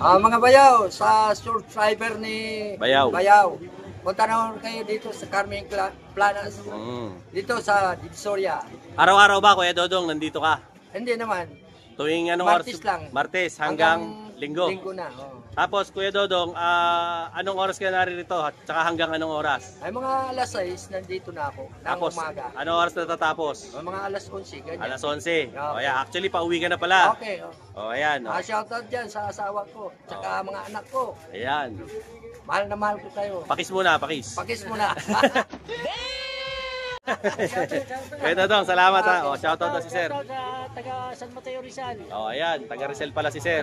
Mga bayaw, sa subscriber ni Bayaw. Punta na kayo dito sa Carmen Planas. Dito sa Divisoria. Araw-araw ba, Kuya Dodong, nandito ka? Hindi naman. Tuwing anong Martes oras? lang. Martes hanggang Linggo. Linggo na. Tapos, Kuya Dodong, anong oras ka naririto at saka hanggang anong oras? Ay mga alas 6, nandito na ako. Ng Tapos, umaga. anong oras natatapos? Mga alas 11, ganyan. Alas 11. Okay. O, yeah, actually, pauwi ka na pala. Okay. O, ayan. O. Shoutout dyan sa asawa ko. Tsaka mga anak ko. Ayan. Mahal na mahal ko kayo. Pakis muna, pakis. Pakis mo na. Kuya Dodong, salamat ha. O, shoutout na si Sir. Shoutout sa taga San Mateo Rizal. O, ayan. Taga Rizal pala si Sir.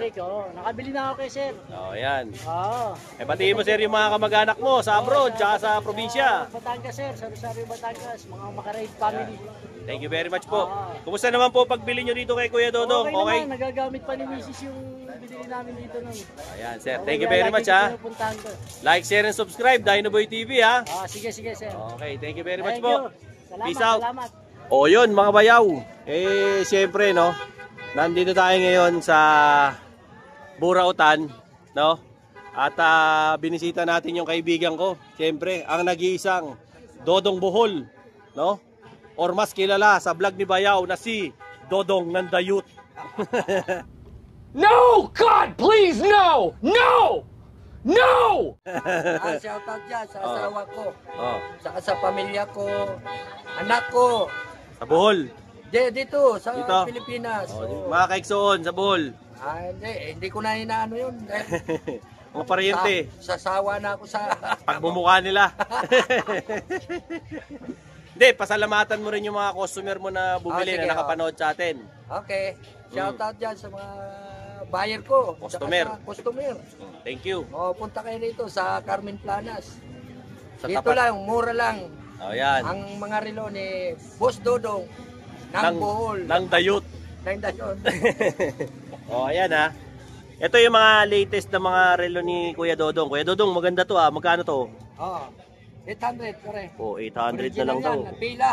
Nakabili na ako kay Sir. O, ayan. Oo. Batiin mo, Sir, yung mga kamag-anak mo sa abroad, tsaka sa probinsya. Batangas, Sir. Sa Rosario, Batangas. Mga Makaraid family. Thank you very much po. Kumusta naman po pagbili nyo dito kay Kuya Dodong? Okay naman. Nagagamit pa ni Mrs. yung binili namin dito nun. Ayan, Sir. Thank you very much ha. Like, share, and subscribe. Dinoboy TV ha. Sige, Sir. Okay, thank you very much Thank po. you. Salamat, Peace out. Salamat. O yun, mga bayaw. Siyempre, no, nandito tayo ngayon sa Burautan, no? At binisita natin yung kaibigan ko. Siyempre, ang nag-iisang Dodong Bohol, no? Or mas kilala sa vlog ni Bayaw na si Dodong Nandayut. No! God, please, no! No! No! Shoutout dyan sa asawa ko. Saka sa pamilya ko. Anak ko. Sa Bohol. Dito sa Dito? Pilipinas. Mga kaiksoon sa Bohol. Hindi ko na inaano yun. Mga paryente. Sasawa na ako sa pagmumukha nila. Hindi, pasalamatan mo rin yung mga customer mo na bumili na nakapanood sa atin. Okay. Shoutout dyan sa mga buyer ko. Customer. Thank you. Punta kayo dito sa Carmen Planas. Dito lang, mura lang. Yan. Ang mga relo ni Boss Dodong ng Bohol. Ng Dayut. Ng Dayut. Ayan ha. Ito yung mga latest na mga relo ni Kuya Dodong. Kuya Dodong, maganda to ha. Magkano to? 800 pare. 800 na lang to. Pila.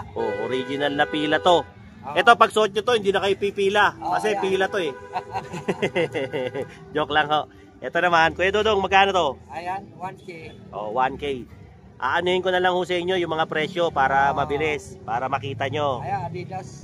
Original na pila to. Ito, pag suot nyo to, hindi na kayo pipila. Kasi pila to eh. Joke lang ho. Ito naman, Kuya Dodong, magkano to? Ayan, 1K. 1K. Aanuhin ko na lang ho sa inyo yung mga presyo para mabilis, para makita nyo. Ayan,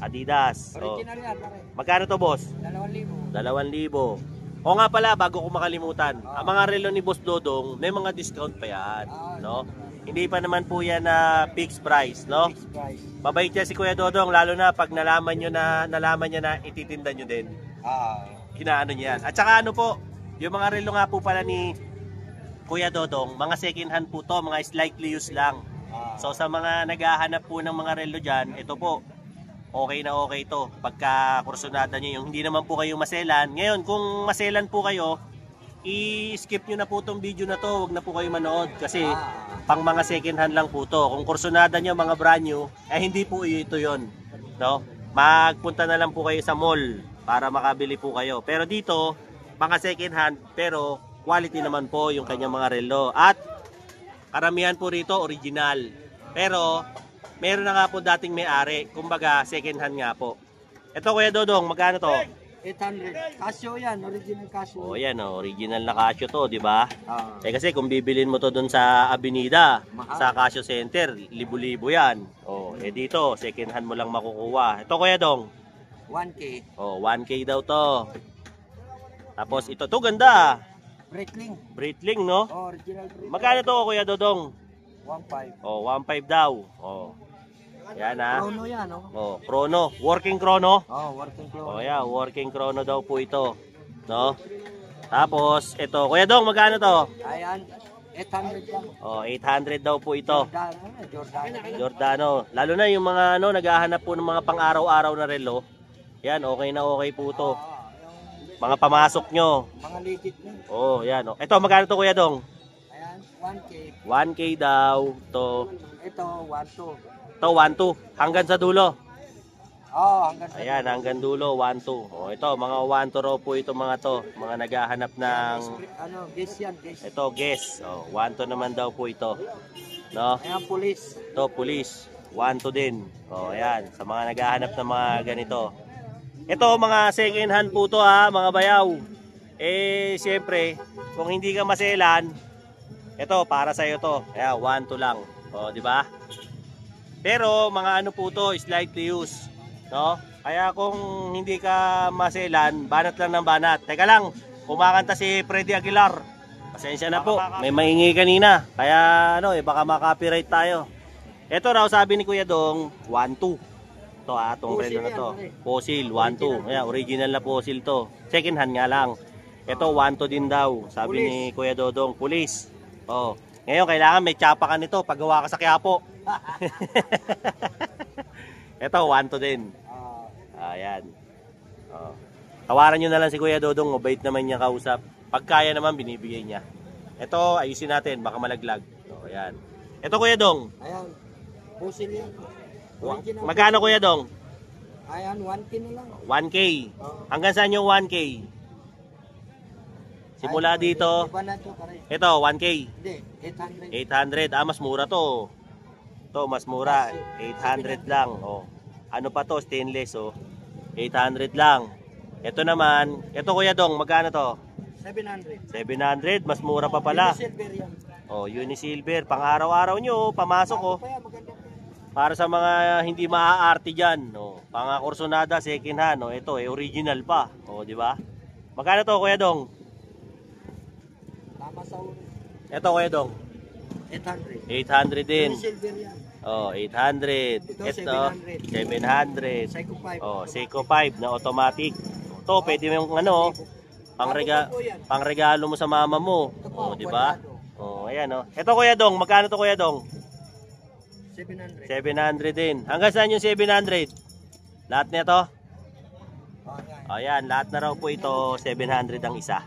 Adidas. Original yan pare. Magkano to, boss? 2,000. 2,000. O nga pala, bago ko makalimutan, ang mga relo ni Boss Dodong, may mga discount pa yan. No? Hindi pa naman po yan na fixed price, no? Fixed price. Mabait niya si Kuya Dodong, lalo na pag nalaman niya na ititinda nyo din. Inaano niya yan. At saka ano po, yung mga relo nga po pala ni Kuya Dodong, mga second hand po to, mga slightly used lang. So sa mga naghahanap po ng mga relo dyan, ito po, okay na okay to. Pagka kursunada nyo yung hindi naman po kayo maselan. Ngayon, kung maselan po kayo, i-skip nyo na po tong video na to. Huwag na po kayo manood kasi pang mga second hand lang po to. Kung kursunada nyo mga brand new, hindi po ito yon, no? Magpunta na lang po kayo sa mall para makabili po kayo. Pero dito, mga second hand, pero quality naman po yung kanyang mga relo. At karamihan po rito original. Pero meron na nga po dating may-ari. Kumbaga, second hand nga po. Ito, Kuya Dodong, magkano to? 800. Casio yan, original Casio. Yan, original na Casio to, di ba? Kasi kung bibilin mo to doon sa Avenida, sa Casio Center, libo-libo yan. Dito, second hand mo lang makukuha. Ito, Kuya Dong? 1K. 1K daw to. Tapos ito, to ganda. Breitling, no? Original Breitling. Magkano to, Kuya Dodong? 1.5. 1.5 daw. Yan ha. Chrono yan, Chrono. Working chrono. Working chrono. Working chrono daw po ito. No? Tapos, ito. Kuya Dong, magkano to? Ayan, 800 lang. 800 daw po ito. Giordano. Lalo na yung mga naghahanap po ng mga pang-araw-araw na relo. Yan, okay na okay po to. Mga pamasok nyo. Mga legit nyo. Yan. Ito, magkano to, Kuya Dong? Ayan, 1K. 1K daw. Ito, 1.2. Ito, 1.2. Hanggang sa dulo. Hanggang sa dulo. Ayan, hanggang dulo, 1.2. Ito, mga 1.2 raw po ito mga to. Mga naghahanap ng... Guess yan, guess. Ito, guess. 1.2 naman daw po ito. No? Ayan, police. Ito, police. 1.2 din. Ayan. Sa mga naghahanap ng mga ganito. Ito, mga second hand po to ha, mga bayaw. Siyempre, kung hindi ka maselan, ito, para sa'yo to. Kaya, 1-2 lang. O, di ba? Pero, mga ano po to, slightly used. No? Kaya kung hindi ka maselan, banat lang ng banat. Teka lang, kumakanta si Freddy Aguilar. Pasensya na po, may maingay kanina. Kaya, baka makapiright tayo. Ito raw, sabi ni Kuya Dong, 1-2. Ito itong relo na to. Fossil, 1-2. Kaya, original na fossil to. Second hand nga lang. Ito, 1-2 din daw. Sabi ni Kuya Dodong, pulis. Oh. Ngayon, kailangan may tsapa ka nito. Paggawa ka sa Quiapo. Ito, 1-2 din. Ayan. Oh. Tawaran nyo na lang si Kuya Dodong. Mabait naman niya kausap. Pag kaya naman, binibigay niya. Ito, ayusin natin. Baka malaglag. So, ayan. Ito, Kuya Dong. Ayan. Pusil yan. Original. Magkano, Kuya Dong? Ayan, 1K na lang. 1K. Hanggang saan yung 1K? Simula dito. Iba na to, pare. Ito, 1K. Hindi, 800. 800. Mas mura to. Ito, mas mura. 800 lang. Oh. Ano pa to? Stainless. Oh. 800 lang. Ito naman. Ito, Kuya Dong. Magkano to? 700. 700. Mas mura pa pala. Silver yan. Oh, Unisilver. Pang araw-araw nyo. Pamasok. Oh. Kaya maganda pa. Para sa mga hindi maaarte dyan. Oh. Pang kursonada, second hand. Oh. Ito, original pa. Oh, di ba? Magkano to, Kuya Dong? Tama sa uri. Ito, Kuya Dong. 800. 800 din. Silver yan. Oh, 800. Ito, Ito, 700. Seiko 5. Oh, Seiko 5 na automatic. Ito, pwede mo yung pangregalo mo sa mama mo. Oh, di ba? Oh, ayan oh. Ito, Kuya Dong, magkano to, Kuya Dong? 700. 700 din. Hanggang saan yung 700? Lahat nito? Ayan, lahat na raw po ito, 700 ang isa.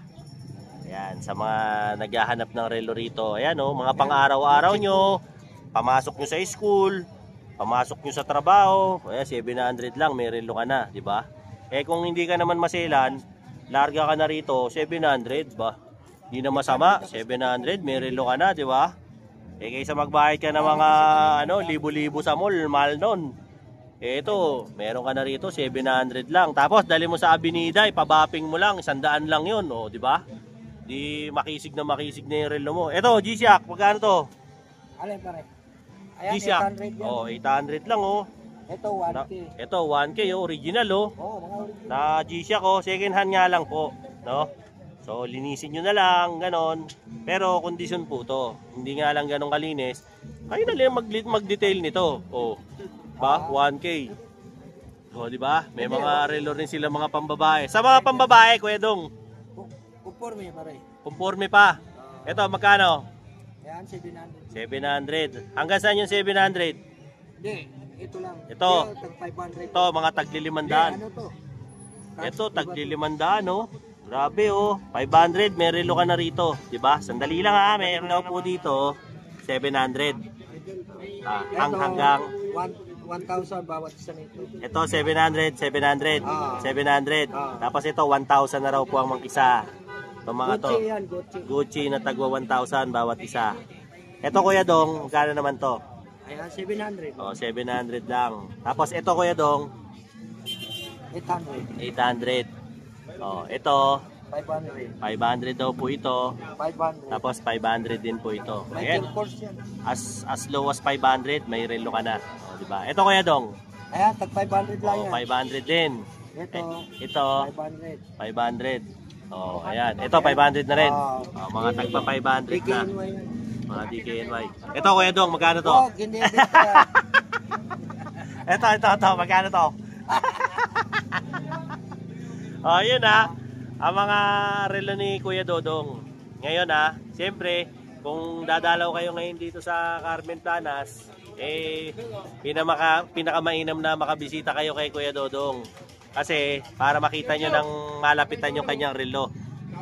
Ayan, sa mga naghahanap ng relo rito. Ayan oh, mga pang-araw-araw nyo. Pamasok nyo sa school, pamasok nyo sa trabaho, ayan, 700 lang, may relo ka na, di ba? Kung hindi ka naman maselan, larga ka na rito, 700 ba? Hindi na masama, 700, may relo ka na, di ba? Kaysa magbayad ka ng mga libo-libo sa mall, mahal nun. Ito, meron ka na rito, 700 lang. Tapos dali mo sa Avenida, ipabapping mo lang, 100 lang yun, oh, di ba? Di makisig na yung relo mo. Ito, G-Shock, magkano to? Alay pare. Ayan, G-Shock. 800 yan. Oh, 800 lang oh. Ito, 1K. Ito, 1K oh, original oh. Oo, mga original. Na G-Shock oh, second hand nga lang po, no? So, linisin nyo na lang, ganon. Pero, kondisyon po to. Hindi nga lang ganon kalinis. Kayo na lang mag-detail nito. Oh, ba? 1K. Oh, di ba? May mga relo rin sila mga pambabae. Sa mga pambabae, Kuya Dong, Conforme, pare. conforme pa. Ito, magkano? Ayan, 700. 700. Hanggang saan yung 700? Hindi, ito lang. Ito. Tag 500. Ito, mga tagli-500. Ano to? Ito, tagli-500 oh. Grabe oh. 500, may relo ka na rito. Diba? Sandali lang ha. Meron na po dito 700. Hanggang 1,000 bawat isa nito. ito 700, 700, 700. Tapos ito 1,000 na raw po ang mag-isa. Ito mga to. Gucci yan, Gucci. Gucci na tagwa 1,000 bawat isa. Ito Kuya Dong, magkano naman to? Ayan, 700. Oh, 700 lang. Tapos ito Kuya Dong, 800. 800. Oh, ito 500. 500 daw po ito. 500. Tapos 500 din po ito. May Ayan. course yan. As low as 500, may relo ka na. Oh, di ba? Ito Kuya Dong. Ayan, tag 500 lang Oh, yan. 500 din. Ito, Ito 500. 500. Oh, ayan. Ito 500 na rin. Oh. Oh, mga tagpa 500 na. DKNY yan. Mga DKNY. Ito Kuya Dong, magkano to? Oh, ginibenta yan. Ito, magkano to? Oh, yun ha. Ang mga relo ni Kuya Dodong. Ngayon ha, siyempre, kung dadalaw kayo ngayon dito sa Carmen Planas, pinakamainam na makabisita kayo kay Kuya Dodong. Kasi, para makita nyo ng malapitan yung kanyang relo.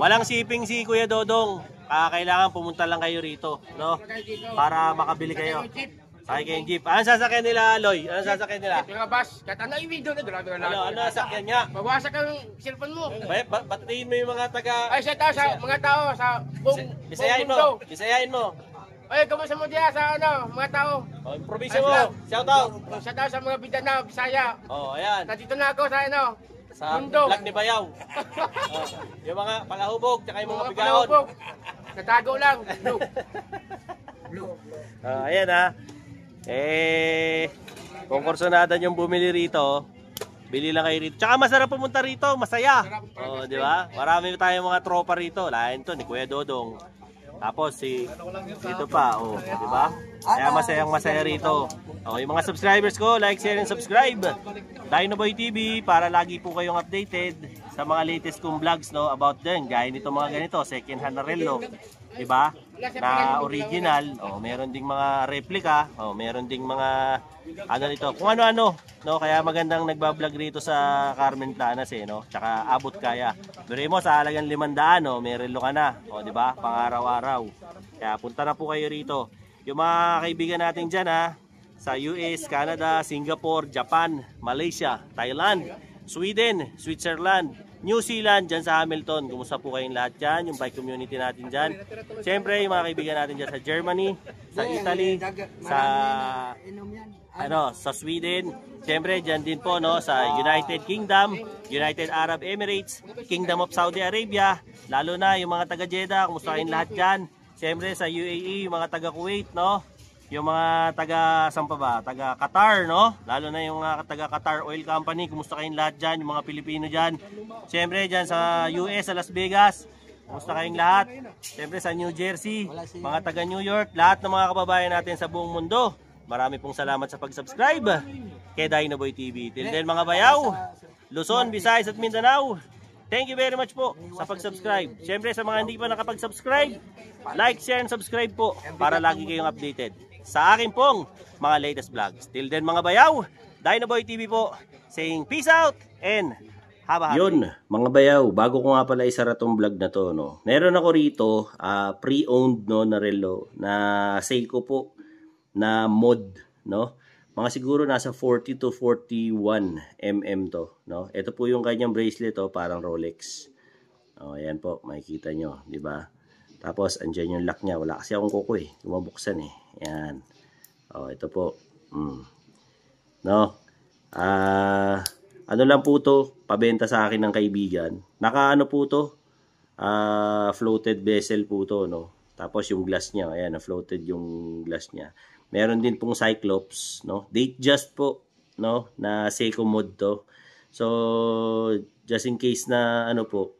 Walang shipping si Kuya Dodong. Kailangan pumunta lang kayo rito, no? Para makabili kayo. Sakay kayong jeep. Ano sasakyan nila, Loy? Ano sasakyan nila? Mga bas, kahit ano yung video na doon. Ano sasakyan niya? Mawasak ang cellphone mo. Batiin mo yung mga taga... Ay, sa tao, sa mga tao, sa buong Bisayain mundo. mo. Bisayain mo. Ay, kamusta mo diya sa mga tao? Probinsya mo. Shout out. Sa tao sa mga Mindanao, Bisaya. Oh, ayan. Nandito na ako sa Sa Mundo. vlog ni Bayaw. Yung mga palahubog, tsaka yung mga bigaon. Palahubog. Natago lang. No. Ayan ha. Kung kursunada yung bumili rito, bili lang kayo rito. Tsaka masarap pumunta rito, masaya. Di ba? Marami tayong mga tropa rito. Lain to ni Kuya Dodong. Tapos dito pa, di ba? Kaya masaya rito. Yung mga subscribers ko, like, share, and subscribe. Dinoboy TV para lagi po kayong updated sa mga latest kong vlogs, no, about din. Gaya nito mga ganito, second hand na relo, di ba? Na original, meron ding mga replica, meron ding mga ano nito, kung ano-ano, no, kaya magandang nagba-vlog rito sa Carmen Planas no, tsaka abot kaya. Pero mo sa halagang 500, may relo ka na, di ba? Pang-araw-araw. Kaya punta na po kayo rito. Yung mga kaibigan natin diyan sa US, Canada, Singapore, Japan, Malaysia, Thailand, Sweden, Switzerland, New Zealand, dyan sa Hamilton. Kumusta po kayong lahat dyan, yung bike community natin dyan. Siyempre, yung mga kaibigan natin dyan sa Germany, sa Italy, sa Sweden. Siyempre, dyan din po no, sa United Kingdom, United Arab Emirates, Kingdom of Saudi Arabia, lalo na yung mga taga Jeddah, kumusta kayong lahat dyan. Siyempre, sa UAE, yung mga taga Kuwait, no? Yung mga taga taga Qatar, no? Lalo na yung mga taga Qatar Oil Company, kumusta kayong lahat dyan, yung mga Pilipino dyan. Siyempre dyan sa US, sa Las Vegas, kumusta kayong lahat. Siyempre sa New Jersey, mga taga New York, lahat ng mga kababayan natin sa buong mundo. Marami pong salamat sa pag-subscribe kay Dinoboy TV. Till then mga bayaw, Luzon, Visayas at Mindanao, thank you very much po sa pag-subscribe. Siyempre sa mga hindi pa nakapag-subscribe, like, share, and subscribe po para lagi kayong updated sa akin pong mga latest vlogs. Till then mga bayaw, Dinoboy TV po saying peace out and have a happy. Yun, mga bayaw, bago ko nga pala isara tong vlog na to, no, meron ako rito pre-owned no, na relo na Seiko po na mod, no, mga siguro nasa 40 to 41 mm to, no. Ito po yung kanyang bracelet, parang Rolex. Ayan po, makikita nyo, di ba? Tapos, andyan yung lock niya. Wala kasi akong kuko Kumabuksan Yan. Ito po. No? Ano lang po to, pabenta sa akin ng kaibigan. Naka-ano po to? Floated vessel po to, no? Tapos yung glass niya, ayan, floated yung glass niya. Meron din pong Cyclops, no? Date just po, no? Na Seiko mod to. So, just in case na, ano po,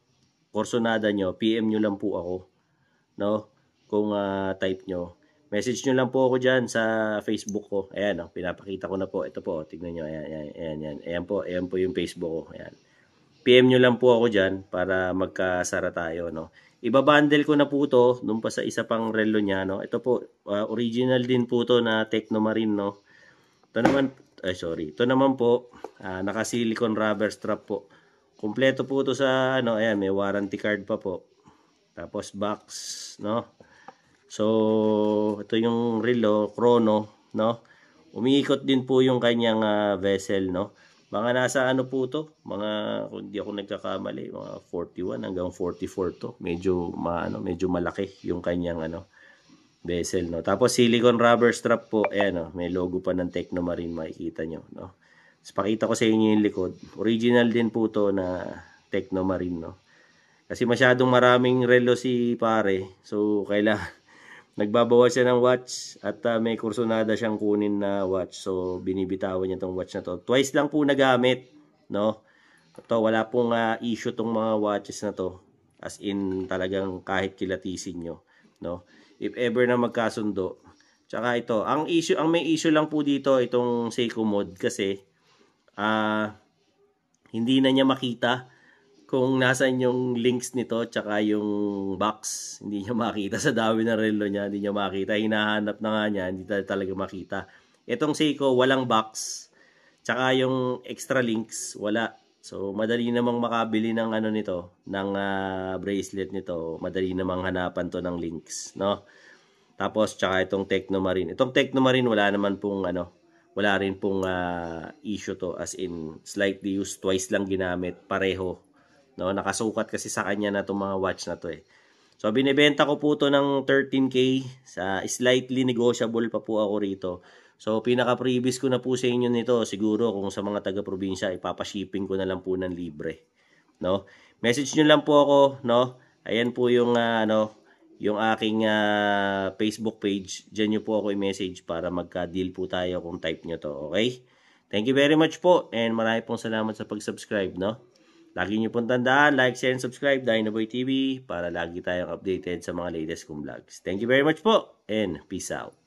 kursunada nyo, PM nyo lang po ako. No, kung type nyo, message nyo lang po ako dyan sa Facebook ko. Ayan, pinapakita ko na po. Ito po, tignan nyo. Ayan po yung Facebook ko. Ayan. PM nyo lang po ako dyan para magkasara tayo, no. Ibabundle ko na po to dun pa sa isa pang relo niya, no. Ito po, original din po to na Technomarine, no. Ito naman po, naka silicone rubber strap po. Kumpleto po to sa ayan, may warranty card pa po. Tapos box, no. So, ito yung relo, chrono, no. Umiikot din po yung kanyang vessel, no. Mga nasa po to, mga, kung di ako nagkakamali, mga 41 hanggang 44 to. Medyo malaki yung kanyang vessel, no. Tapos silicone rubber strap po, ayan, may logo pa ng Technomarine, makikita nyo, no. Tapos pakita ko sa inyo yung likod. Original din po to na Technomarine, no. Kasi masyadong maraming relo si pare. So, kailangan nagbabawas siya ng watch at may kursunada siyang kunin na watch. So, binibitawan niya tong watch na to. Twice lang po nagamit, no? Ito, wala pong issue tong mga watches na to. As in, talagang kahit kilatisin nyo, no? If ever na magkasundo. Tsaka ito, ang may issue lang po dito itong Seiko mod kasi hindi na niya makita kung nasan yung links nito tsaka yung box. Hindi niya makita sa dami ng relo niya, hindi niya makita. Hinahanap na nga niya, hindi talaga makita. Itong Seiko walang box tsaka yung extra links wala. So madali namang makabili ng nito, ng bracelet nito. Madali namang hanapan to ng links, no. Tapos tsaka itong Technomarine. Itong Technomarine wala naman pong wala rin pong issue to, as in slightly used, twice lang ginamit, pareho. No, nakasukat kasi sa kanya na itong mga watch na to So binibenta ko po to ng 13K, sa slightly negotiable pa po ako rito. So, pinaka-previous ko na po sa inyo nito. Siguro kung sa mga taga-probinsya, ipapashipping ko na lang po ng libre. No? Message nyo lang po ako, no? Ayan po yung yung aking Facebook page. Diyan nyo po ako i-message para magka-deal po tayo kung type nyo to, okay? Thank you very much po and marami pong salamat sa pag-subscribe, no? Lagi nyo pong tandaan, like, share, and subscribe, Dinoboy TV para lagi tayong updated sa mga latest kong vlogs. Thank you very much po and peace out.